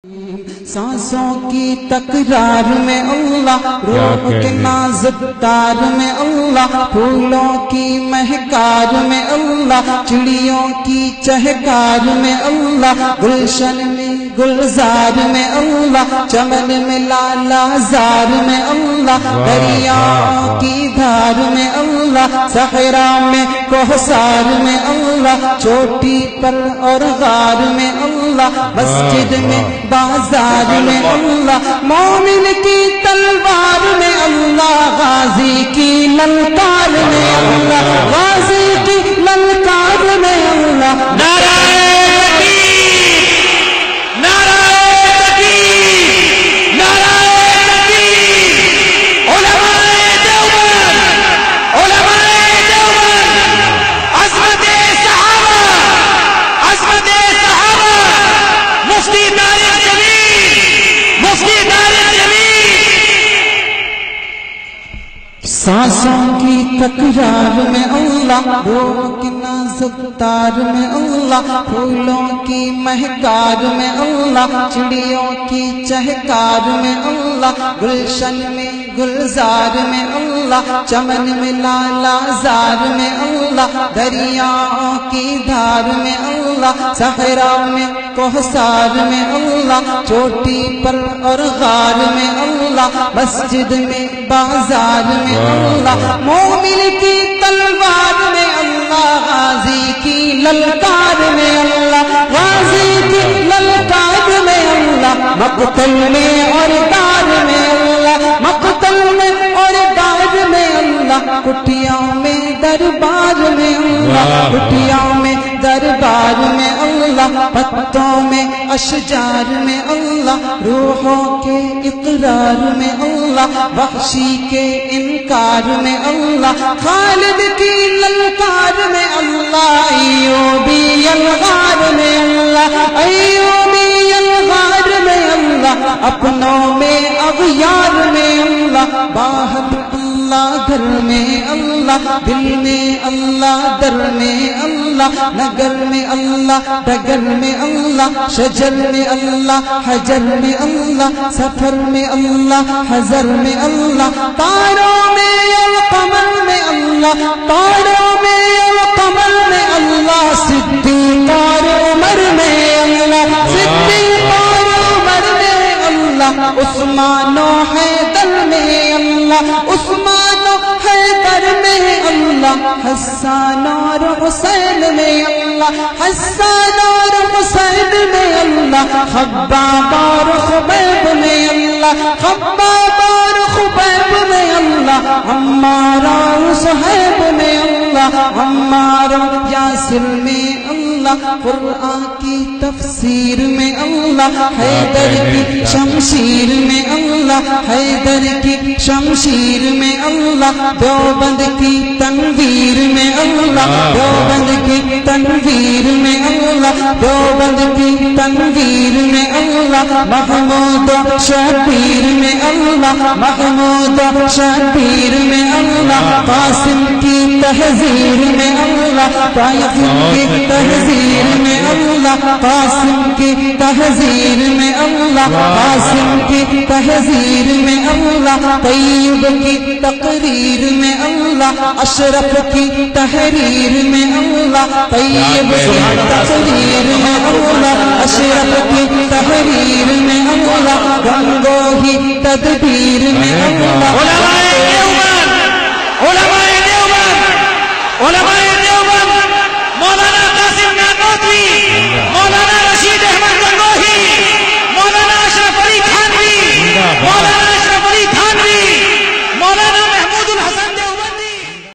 سانسوں کی تکرار میں اللہ، روح کے نازک تار میں اللہ، پھولوں کی مہکار میں اللہ، چڑیوں کی چہکار میں اللہ، گلشن میں گلزار میں اللہ، چمن میں لالا زار میں اللہ، دریاؤں کی دھار میں اللہ، صحرا میں کوثر میں اللہ، چوٹی پر اور غار میں اللہ، مسجد میں بازار میں اللہ، مومن کی تلوار میں اللہ، غازی کی للکار میں اللہ، غازی کی للکار میں اللہ، نعرہ سانسوں کی تکرار میں اللہ، روح کی نازک تار میں اللہ، پھولوں کی مہکار میں اللہ، چڑیوں کی چہکار میں اللہ، گلشن میں گلزار میں اللہ، چمن میں لالا زار میں اللہ، دریاؤں کی دھار میں اللہ، صحرا میں کوثر میں اللہ، چوٹی پر اور غار میں اللہ، مسجد میں بازار میں اللہ، مومن کی تلوار میں اللہ، غازی کی للکار میں اللہ، غازی کی للکار میں اللہ، مقتل میں اور دار میں اللہ، مقتل میں اور دار میں اللہ، کٹیوں میں دربار میں اللہ، کٹیوں میں دربار میں اللہ، پتوں میں اشجار میں اللہ، روحوں کے اقرار میں اللہ، وحشی کے انکار میں اللہ، خالد کی للکار میں اللہ، ایوبی الغار میں اللہ، ایوبی الغار میں اللہ، اپنوں میں اغیار میں اللہ، باہر اللہ گھر میں اللہ، دل میں اللہ در میں اللہ، نگر میں اللہ ڈگر میں اللہ، شجر میں اللہ حجر میں اللہ، سفر میں اللہ حضر میں اللہ، تاروں میں القمر میں اللہ، تاروں میں القمر میں اللہ، صدیق اور عمر میں اللہ، صدیق اور عمر میں اللہ، عثمان و حیدر میں اللہ، عثمان و حیدر میں اللہ، حسان اور حسین میں اللہ، حسان اور حسین میں اللہ، خباب اور خبیب میں اللہ، خباب اور خبیب میں اللہ، عمار اور صہیب میں اللہ، عمار اور یاسر میں اللہ، قرآن کی تفسیر میں اللہ، حیدر کی شمشیر میں اللہ، حیدر کی شمشیر میں اللہ، دیوبند کی تنویر میں اللہ، دیوبند کی تنویر میں اللہ، دیوبند کی تنویر میں اللہ، محمود شبیر میں اللہ، محمود شبیر میں اللہ، قاسم کی تحذیر میں اللہ، قاسم کی تحذیر میں اللہ، قاسم کی تحذیر میں اللہ، قاسم کی تحذیر میں اللہ، طیب کی تقریر میں اللہ، اشرف کی تحریر میں اللہ، طیب کی تقریر میں اللہ، اشرف کی تحریر میں اللہ، گنگوہی تدبیر میں اللہ،